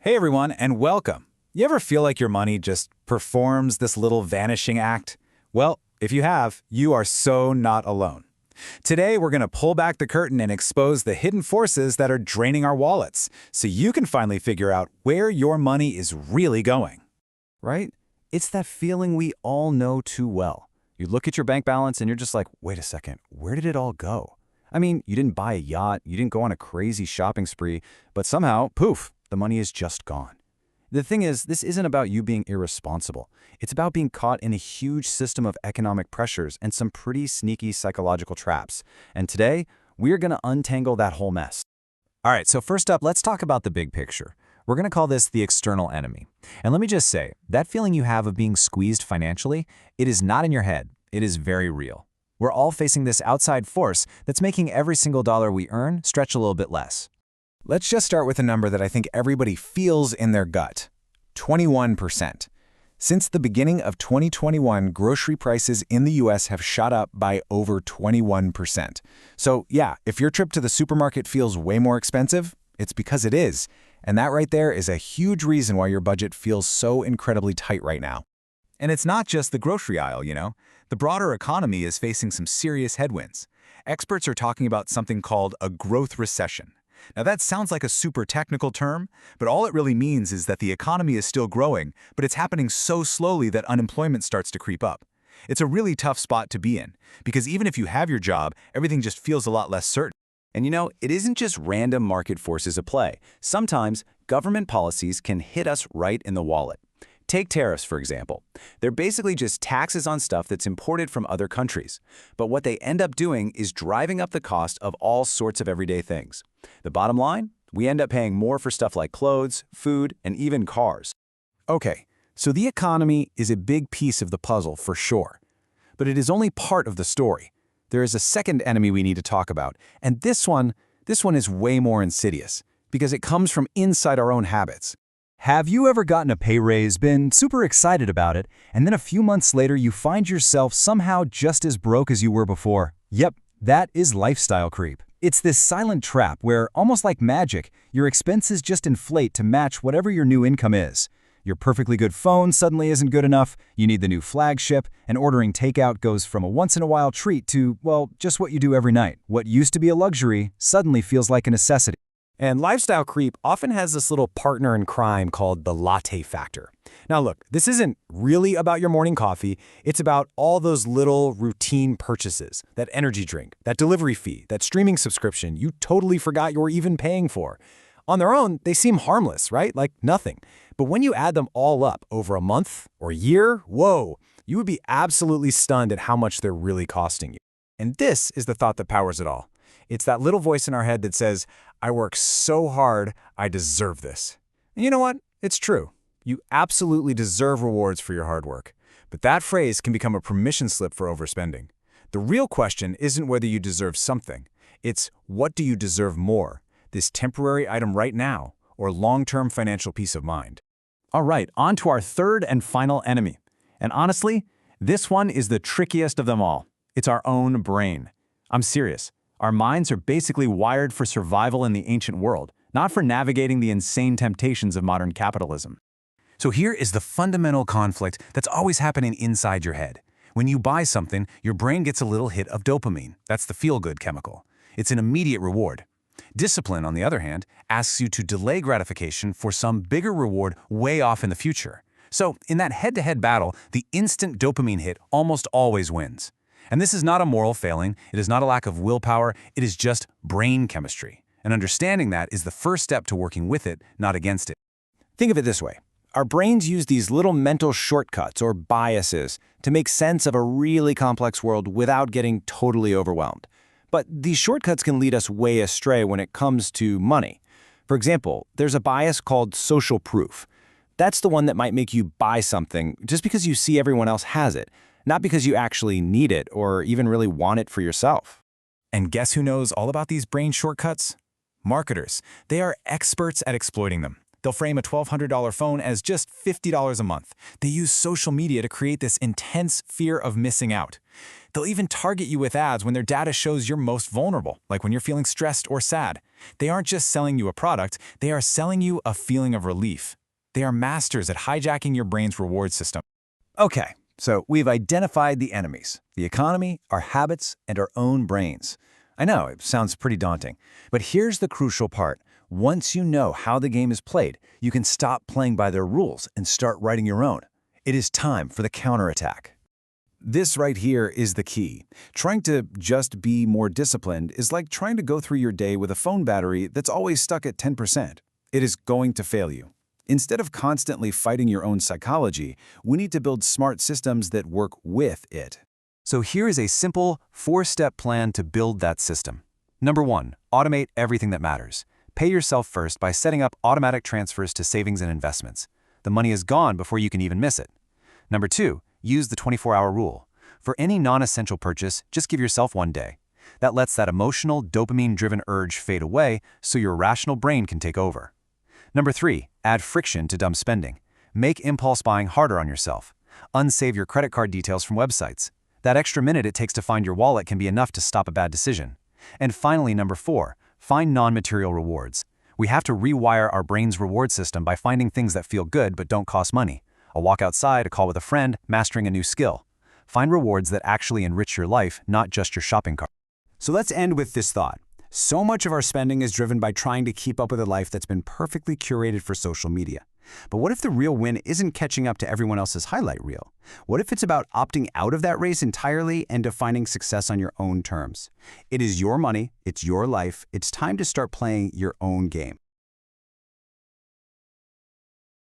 Hey everyone, and welcome. You ever feel like your money just performs this little vanishing act? Well, if you have, you are so not alone. Today, we're going to pull back the curtain and expose the hidden forces that are draining our wallets, so you can finally figure out where your money is really going. Right? It's that feeling we all know too well. You look at your bank balance and you're just like, wait a second, where did it all go? I mean, you didn't buy a yacht, you didn't go on a crazy shopping spree, but somehow, poof, the money is just gone. The thing is, this isn't about you being irresponsible. It's about being caught in a huge system of economic pressures and some pretty sneaky psychological traps. And today, we're going to untangle that whole mess. All right, so first up, let's talk about the big picture. We're going to call this the external enemy. And let me just say, that feeling you have of being squeezed financially, it is not in your head. It is very real. We're all facing this outside force that's making every single dollar we earn stretch a little bit less. Let's just start with a number that I think everybody feels in their gut: 21%. Since the beginning of 2021, grocery prices in the US have shot up by over 21%. So yeah, if your trip to the supermarket feels way more expensive, it's because it is. And that right there is a huge reason why your budget feels so incredibly tight right now. And it's not just the grocery aisle, you know. The broader economy is facing some serious headwinds. Experts are talking about something called a growth recession. Now that sounds like a super technical term, but all it really means is that the economy is still growing, but it's happening so slowly that unemployment starts to creep up. It's a really tough spot to be in, because even if you have your job, everything just feels a lot less certain. And you know, it isn't just random market forces at play. Sometimes government policies can hit us right in the wallet. Take tariffs, for example. They're basically just taxes on stuff that's imported from other countries. But what they end up doing is driving up the cost of all sorts of everyday things. The bottom line? We end up paying more for stuff like clothes, food, and even cars. Okay, so the economy is a big piece of the puzzle for sure. But it is only part of the story. There is a second enemy we need to talk about, and this one is way more insidious, because it comes from inside our own habits. Have you ever gotten a pay raise, been super excited about it, and then a few months later you find yourself somehow just as broke as you were before? Yep, that is lifestyle creep. It's this silent trap where, almost like magic, your expenses just inflate to match whatever your new income is. Your perfectly good phone suddenly isn't good enough, you need the new flagship, and ordering takeout goes from a once-in-a-while treat to, well, just what you do every night. What used to be a luxury suddenly feels like a necessity. And lifestyle creep often has this little partner in crime called the latte factor. Now look, this isn't really about your morning coffee, it's about all those little routine purchases, that energy drink, that delivery fee, that streaming subscription you totally forgot you were even paying for. On their own, they seem harmless, right? Like nothing. But when you add them all up over a month or a year, whoa, you would be absolutely stunned at how much they're really costing you. And this is the thought that powers it all. It's that little voice in our head that says, I work so hard, I deserve this. And you know what? It's true. You absolutely deserve rewards for your hard work. But that phrase can become a permission slip for overspending. The real question isn't whether you deserve something. It's what do you deserve more, this temporary item right now, or long-term financial peace of mind? All right, on to our third and final enemy. And honestly, this one is the trickiest of them all. It's our own brain. I'm serious. Our minds are basically wired for survival in the ancient world, not for navigating the insane temptations of modern capitalism. So here is the fundamental conflict that's always happening inside your head. When you buy something, your brain gets a little hit of dopamine. That's the feel-good chemical. It's an immediate reward. Discipline, on the other hand, asks you to delay gratification for some bigger reward way off in the future. So in that head-to-head battle, the instant dopamine hit almost always wins. And this is not a moral failing, it is not a lack of willpower, it is just brain chemistry. And understanding that is the first step to working with it, not against it. Think of it this way. Our brains use these little mental shortcuts or biases to make sense of a really complex world without getting totally overwhelmed. But these shortcuts can lead us way astray when it comes to money. For example, there's a bias called social proof. That's the one that might make you buy something just because you see everyone else has it, not because you actually need it or even really want it for yourself. And guess who knows all about these brain shortcuts? Marketers. They are experts at exploiting them. They'll frame a $1,200 phone as just $50 a month. They use social media to create this intense fear of missing out. They'll even target you with ads when their data shows you're most vulnerable, like when you're feeling stressed or sad. They aren't just selling you a product, they are selling you a feeling of relief. They are masters at hijacking your brain's reward system. Okay, so we've identified the enemies, the economy, our habits, and our own brains. I know, it sounds pretty daunting, but here's the crucial part. Once you know how the game is played, you can stop playing by their rules and start writing your own. It is time for the counterattack. This right here is the key. Trying to just be more disciplined is like trying to go through your day with a phone battery that's always stuck at 10%. It is going to fail you. Instead of constantly fighting your own psychology, we need to build smart systems that work with it. So here is a simple 4-step plan to build that system. Number 1, automate everything that matters. Pay yourself first by setting up automatic transfers to savings and investments. The money is gone before you can even miss it. Number 2, use the 24-hour rule. For any non-essential purchase, just give yourself 1 day. That lets that emotional, dopamine-driven urge fade away so your rational brain can take over. Number 3, add friction to dumb spending. Make impulse buying harder on yourself. Unsave your credit card details from websites. That extra minute it takes to find your wallet can be enough to stop a bad decision. And finally, number 4, find non-material rewards. We have to rewire our brain's reward system by finding things that feel good but don't cost money. A walk outside, a call with a friend, mastering a new skill. Find rewards that actually enrich your life, not just your shopping cart. So let's end with this thought. So much of our spending is driven by trying to keep up with a life that's been perfectly curated for social media. But what if the real win isn't catching up to everyone else's highlight reel? What if it's about opting out of that race entirely and defining success on your own terms? It is your money, it's your life, it's time to start playing your own game.